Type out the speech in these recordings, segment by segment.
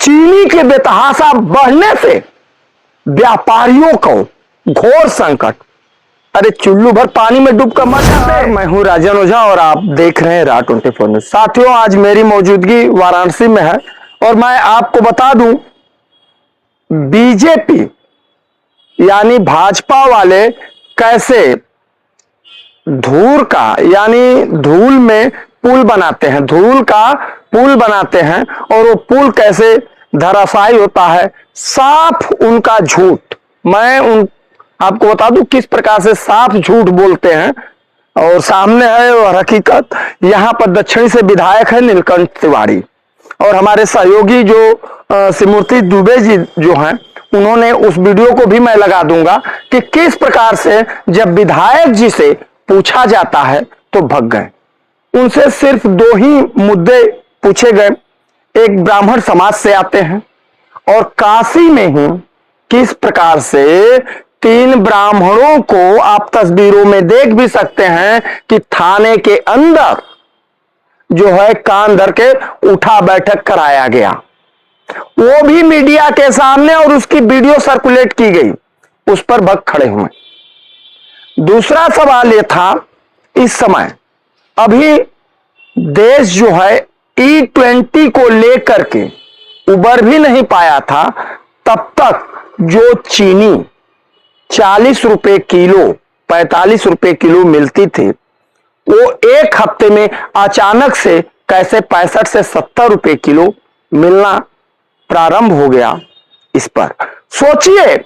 चीनी के बेतहाशा बढ़ने से व्यापारियों को घोर संकट। अरे चुल्लू भर पानी में डूब कर मर जाते हैं। मैं हूं राजन ओझा और आप देख रहे हैं Ra24 न्यूज। साथियों, आज मेरी मौजूदगी वाराणसी में है और मैं आपको बता दूं, बीजेपी यानी भाजपा वाले कैसे धूल का यानी धूल में पुल बनाते हैं, धूल का पुल बनाते हैं और वो पुल कैसे धराशायी होता है। साफ उनका झूठ। मैं आपको बता दूं किस प्रकार से साफ झूठ बोलते हैं और सामने है और हकीकत। यहाँ पर दक्षिणी से विधायक है नीलकंठ तिवारी और हमारे सहयोगी जो सिमूर्ति दुबे जी जो हैं, उन्होंने उस वीडियो को भी मैं लगा दूंगा कि किस प्रकार से जब विधायक जी से पूछा जाता है तो भग गए। उनसे सिर्फ दो ही मुद्दे पूछे गए। एक ब्राह्मण समाज से आते हैं और काशी में ही किस प्रकार से 3 ब्राह्मणों को आप तस्वीरों में देख भी सकते हैं कि थाने के अंदर जो है कान धर के उठा बैठक कराया गया, वो भी मीडिया के सामने, और उसकी वीडियो सर्कुलेट की गई। उस पर भग खड़े हुए। दूसरा सवाल यह था, इस समय अभी देश जो है E20 को लेकर के उबर भी नहीं पाया था, तब तक जो चीनी 40 रुपए किलो 45 रुपए किलो मिलती थी, वो एक हफ्ते में अचानक से कैसे 65 से 70 रुपए किलो मिलना प्रारंभ हो गया। इस पर सोचिए,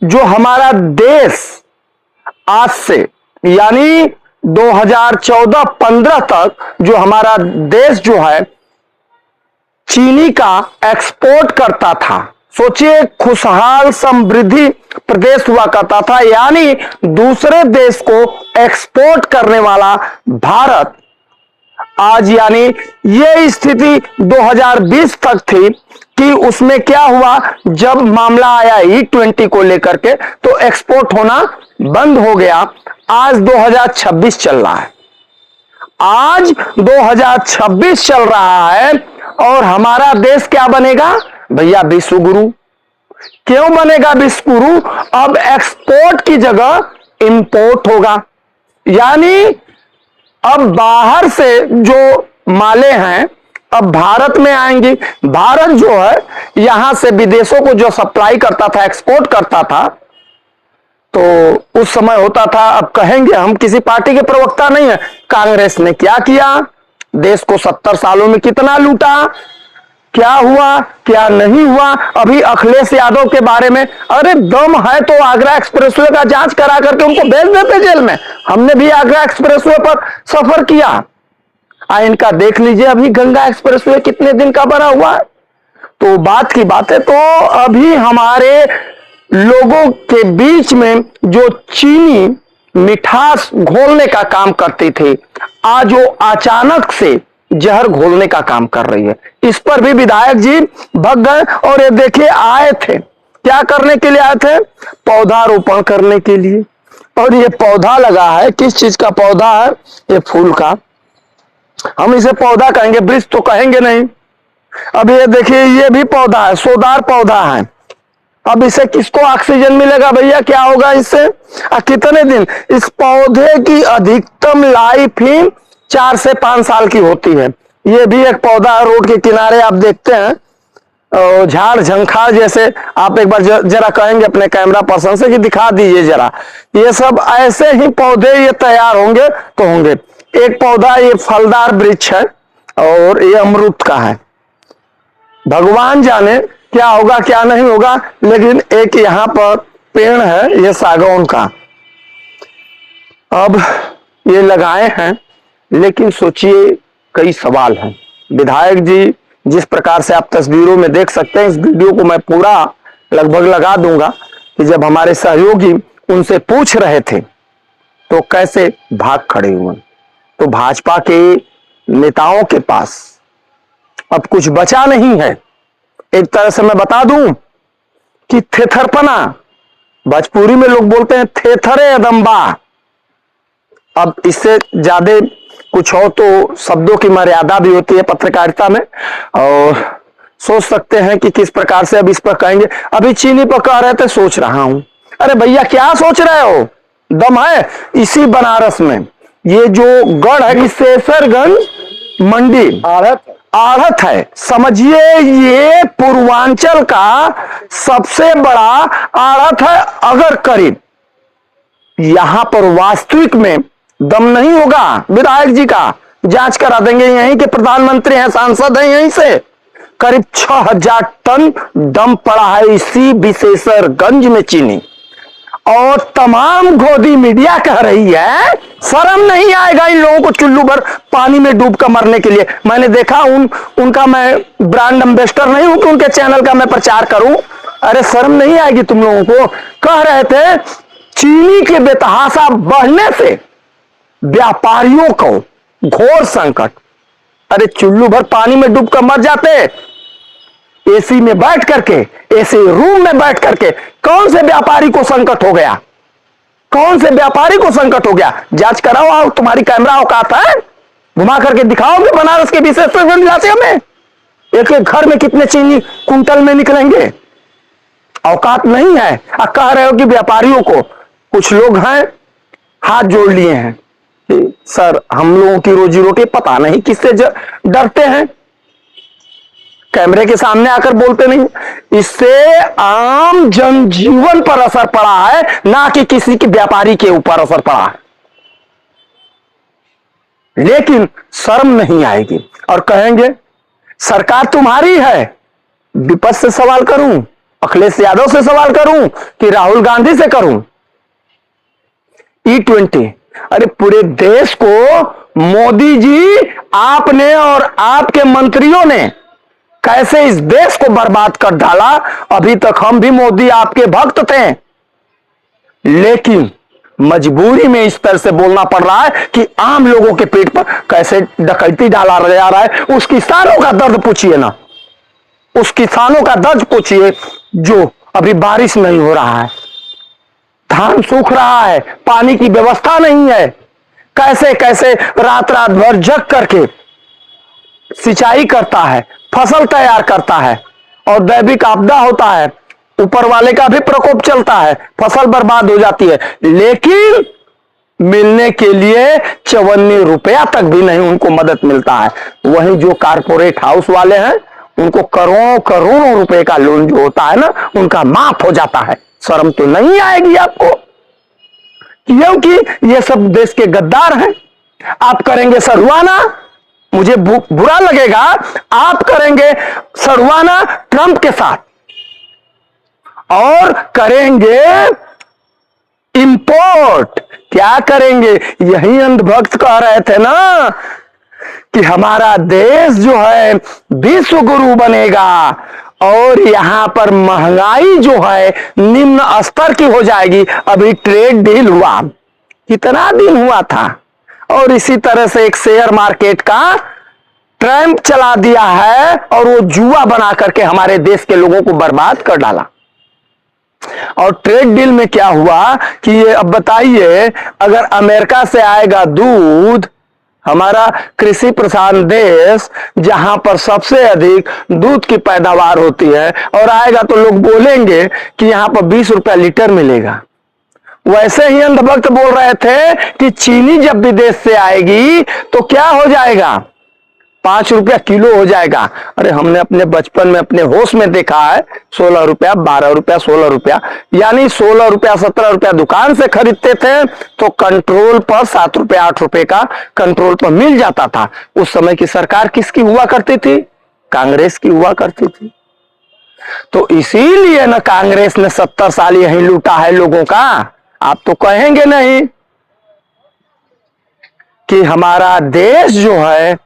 जो हमारा देश आज से यानी 2014-15 तक जो हमारा देश जो है चीनी का एक्सपोर्ट करता था, सोचिए खुशहाल समृद्धि प्रदेश हुआ करता था, यानी दूसरे देश को एक्सपोर्ट करने वाला भारत आज यानी ये स्थिति 2020 तक थी कि उसमें क्या हुआ, जब मामला आया E20 को लेकर के तो एक्सपोर्ट होना बंद हो गया। आज 2026 चल रहा है, आज 2026 चल रहा है और हमारा देश क्या बनेगा भैया? विश्व गुरु। क्यों बनेगा विश्व गुरु? अब एक्सपोर्ट की जगह इंपोर्ट होगा, यानी अब बाहर से जो माले हैं अब भारत में आएंगी। भारत जो है यहां से विदेशों को जो सप्लाई करता था, एक्सपोर्ट करता था, तो उस समय होता था, अब कहेंगे हम किसी पार्टी के प्रवक्ता नहीं है, कांग्रेस ने क्या किया, देश को 70 सालों में कितना लूटा, क्या हुआ क्या नहीं हुआ। अभी अखिलेश यादव के बारे में, अरे दम है तो आगरा एक्सप्रेसवे का जांच करा करके उनको भेज देते जेल में। हमने भी आगरा एक्सप्रेसवे पर सफर किया, इनका देख लीजिए अभी गंगा एक्सप्रेसवे कितने दिन का बना हुआ है। तो बात की बात है, तो अभी हमारे लोगों के बीच में जो चीनी मिठास घोलने का काम करती थी, आज वो अचानक से जहर घोलने का काम कर रही है। इस पर भी विधायक जी भग गए। और ये देखिए, आए थे क्या करने के लिए? आए थे पौधारोपण करने के लिए। और ये पौधा लगा है, किस चीज का पौधा है? ये फूल का। हम इसे पौधा कहेंगे, वृक्ष तो कहेंगे नहीं। अब ये देखिए, ये भी पौधा है, सोदार पौधा है। अब इसे किसको ऑक्सीजन मिलेगा भैया? क्या होगा इससे? कितने दिन? इस पौधे की अधिकतम लाइफ ही 4 से 5 साल की होती है। ये भी एक पौधा है, रोड के किनारे आप देखते हैं, झाड़ झंखाड़ जैसे। आप एक बार जरा कहेंगे अपने कैमरा पर्सन से कि दिखा दीजिए जरा, ये सब ऐसे ही पौधे ये तैयार होंगे तो होंगे। एक पौधा ये फलदार वृक्ष है और ये अमरूद का है। भगवान जाने क्या होगा क्या नहीं होगा, लेकिन एक यहाँ पर पेड़ है ये सागौन का। अब ये लगाए हैं, लेकिन सोचिए कई सवाल हैं। विधायक जी जिस प्रकार से आप तस्वीरों में देख सकते हैं, इस वीडियो को मैं पूरा लगभग लगा दूंगा कि जब हमारे सहयोगी उनसे पूछ रहे थे तो कैसे भाग खड़े हुए। तो भाजपा के नेताओं के पास अब कुछ बचा नहीं है। एक तरह से मैं बता दूं कि थेथरपना, भोजपुरी में लोग बोलते हैं थेथरे अदम्बा। अब इससे ज्यादा कुछ हो तो शब्दों की मर्यादा भी होती है पत्रकारिता में, और सोच सकते हैं कि किस प्रकार से अब इस पर कहेंगे। अभी चीनी पर कह रहे थे, सोच रहा हूं। अरे भैया क्या सोच रहे हो, दम है इसी बनारस में ये जो गढ़ है, विशेषरगंज मंडी आढ़त है, समझिए ये पूर्वांचल का सबसे बड़ा आढ़त है। अगर करीब यहां पर वास्तविक में दम नहीं होगा विधायक जी का, जांच करा देंगे, यहीं के प्रधानमंत्री हैं, सांसद हैं, यहीं से करीब 6000 टन दम पड़ा है इसी विशेषरगंज में चीनी। और तमाम गोदी मीडिया कह रही है शर्म नहीं आएगा इन लोगों को चुल्लू भर पानी में डूब कर मरने के लिए। मैंने देखा उनका मैं ब्रांड एम्बेसडर नहीं हूं कि उनके चैनल का मैं प्रचार करूं। अरे शर्म नहीं आएगी तुम लोगों को। कह रहे थे चीनी के बेतहाशा बढ़ने से व्यापारियों को घोर संकट। अरे चुल्लू भर पानी में डूब कर मर जाते, एसी में बैठ करके, एसी रूम में बैठ करके। कौन से व्यापारी को संकट हो गया, कौन से व्यापारी को संकट हो गया? जांच कराओ, आओ, तुम्हारी कैमरा औकात है, घुमा करके दिखाओगे बनारस के विशेषरगंज इलाके में एक एक घर में कितने चीनी कुंटल में निकलेंगे? औकात नहीं है। कह रहे हो कि व्यापारियों को, कुछ लोग हैं हाथ जोड़ लिए हैं कि सर हम लोगों की रोजी रोटी पता नहीं किससे डरते हैं, कैमरे के सामने आकर बोलते नहीं। इससे आम जनजीवन पर असर पड़ा है, ना कि किसी के व्यापारी के ऊपर असर पड़ा है। लेकिन शर्म नहीं आएगी और कहेंगे सरकार तुम्हारी है। विपक्ष से सवाल करूं, अखिलेश यादव से सवाल करूं कि राहुल गांधी से करूं? E20, अरे पूरे देश को मोदी जी आपने और आपके मंत्रियों ने कैसे इस देश को बर्बाद कर डाला। अभी तक हम भी मोदी आपके भक्त थे, लेकिन मजबूरी में इस तरह से बोलना पड़ रहा है कि आम लोगों के पेट पर कैसे डकैती डाला जा रहा है। उस किसानों का दर्द पूछिए ना, उस किसानों का दर्द पूछिए जो अभी बारिश नहीं हो रहा है, धान सूख रहा है, पानी की व्यवस्था नहीं है, कैसे कैसे रात रात भर जग करके सिंचाई करता है, फसल तैयार करता है, और दैविक आपदा होता है, ऊपर वाले का भी प्रकोप चलता है, फसल बर्बाद हो जाती है, लेकिन मिलने के लिए 54 रुपया तक भी नहीं उनको मदद मिलता है। वहीं जो कारपोरेट हाउस वाले हैं उनको करोड़ों करोड़ों रुपए का लोन जो होता है ना, उनका माफ हो जाता है। शर्म तो नहीं आएगी आपको, क्योंकि ये सब देश के गद्दार हैं। आप करेंगे सरुआना, मुझे बुरा लगेगा, आप करेंगे सरुआना ट्रंप के साथ और करेंगे इंपोर्ट। क्या करेंगे? यही अंधभक्त कह रहे थे ना कि हमारा देश जो है विश्व गुरु बनेगा और यहां पर महंगाई जो है निम्न स्तर की हो जाएगी। अभी ट्रेड डील हुआ, कितना दिन हुआ था, और इसी तरह से एक शेयर मार्केट का ट्रैम्प चला दिया है और वो जुआ बना करके हमारे देश के लोगों को बर्बाद कर डाला। और ट्रेड डील में क्या हुआ कि ये अब बताइए, अगर अमेरिका से आएगा दूध, हमारा कृषि प्रधान देश जहां पर सबसे अधिक दूध की पैदावार होती है, और आएगा तो लोग बोलेंगे कि यहां पर 20 रुपया लीटर मिलेगा। वैसे ही अंधभक्त बोल रहे थे कि चीनी जब विदेश से आएगी तो क्या हो जाएगा, 5 रुपया किलो हो जाएगा। अरे हमने अपने बचपन में अपने होश में देखा है 16 रुपया, 12 रुपया, 16 रुपया, यानी 16 रुपया 17 रुपया दुकान से खरीदते थे तो कंट्रोल पर 7 रुपया 8 रुपए का कंट्रोल पर मिल जाता था। उस समय की सरकार किसकी हुआ करती थी? कांग्रेस की हुआ करती थी। तो इसीलिए ना कांग्रेस ने 70 साल यही लूटा है लोगों का। आप तो कहेंगे नहीं कि हमारा देश जो है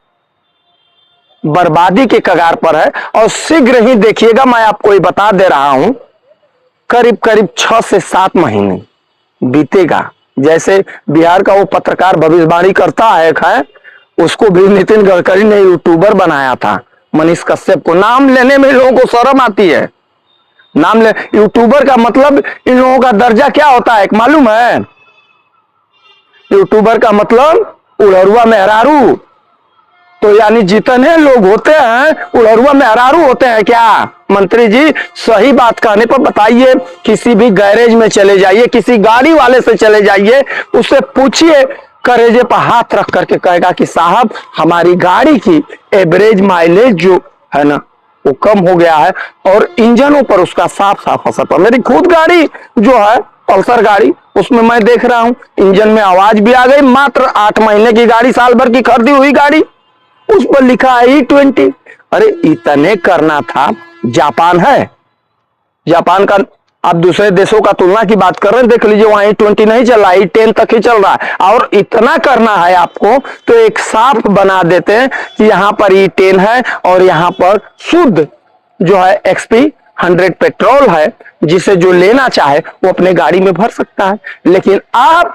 बर्बादी के कगार पर है। और शीघ्र ही देखिएगा, मैं आपको ये बता दे रहा हूं, करीब करीब 6 से 7 महीने बीतेगा। जैसे बिहार का वो पत्रकार भविष्यवाणी करता है, उसको भी नितिन गडकरी ने यूट्यूबर बनाया था, मनीष कश्यप को। नाम लेने में लोगों को शर्म आती है। नाम ले, यूट्यूबर का मतलब इन लोगों का दर्जा क्या होता है मालूम है? यूट्यूबर का मतलब उड़रुआ मेहरारू, तो यानी जितने लोग होते हैं उड़रुआ मेहरारू होते हैं क्या? मंत्री जी सही बात कहने पर बताइए, किसी भी गैरेज में चले जाइए, किसी गाड़ी वाले से चले जाइए, उससे पूछिए, करेजे पर हाथ रख करके कहेगा कि साहब हमारी गाड़ी की एवरेज माइलेज जो है ना वो कम हो गया है, और इंजनों पर उसका साफ साफ असर पड़ा। मेरी खुद गाड़ी जो है पल्सर गाड़ी, उसमें मैं देख रहा हूं इंजन में आवाज भी आ गई। मात्र 8 महीने की गाड़ी, साल भर की खरीदी हुई गाड़ी, उस पर लिखा है E20। अरे इतने करना था। जापान है, जापान का आप दूसरे देशों का तुलना की बात कर रहे हैं, देख लीजिए वहां E20 नहीं चल रहा, E10 तक ही चल रहा है। और इतना करना है आपको तो एक साफ बना देते हैं कि यहां पर E10 है और यहां पर शुद्ध जो है XP 100 पेट्रोल है, जिसे जो लेना चाहे वो अपने गाड़ी में भर सकता है। लेकिन आप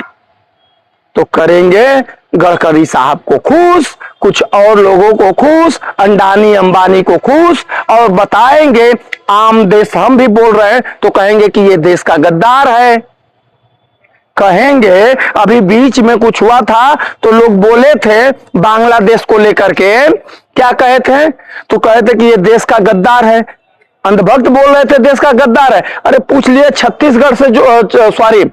तो करेंगे गडकरी साहब को खुश, कुछ और लोगों को खुश, अंडानी अंबानी को खुश, और बताएंगे आम देश हम भी बोल रहे हैं तो कहेंगे कि ये देश का गद्दार है। कहेंगे अभी बीच में कुछ हुआ था तो लोग बोले थे बांग्लादेश को लेकर के, क्या कहे थे? तो कहे थे कि ये देश का गद्दार है। अंधभक्त बोल रहे थे देश का गद्दार है। अरे पूछ लिए छत्तीसगढ़ से जो सॉरी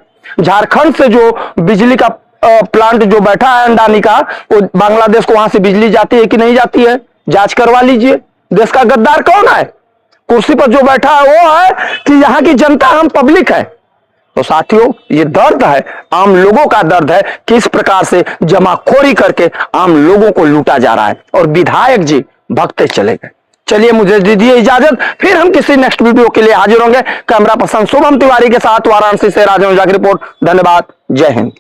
झारखंड से जो बिजली का प्लांट जो बैठा है अंडानी का, वो बांग्लादेश को वहां से बिजली जाती है कि नहीं जाती है? जांच करवा लीजिए। देश का गद्दार कौन है? कुर्सी पर जो बैठा है वो है कि यहां की जनता हम पब्लिक है? तो साथियों ये दर्द है, आम लोगों का दर्द है, किस प्रकार से जमाखोरी करके आम लोगों को लूटा जा रहा है, और विधायक जी भगते चले गए। चलिए मुझे दीजिए इजाजत, फिर हम किसी नेक्स्ट वीडियो के लिए हाजिर होंगे। कैमरा पर्सन शुभम तिवारी के साथ वाराणसी से राजेंद्र ओझा की रिपोर्ट। धन्यवाद, जय हिंद।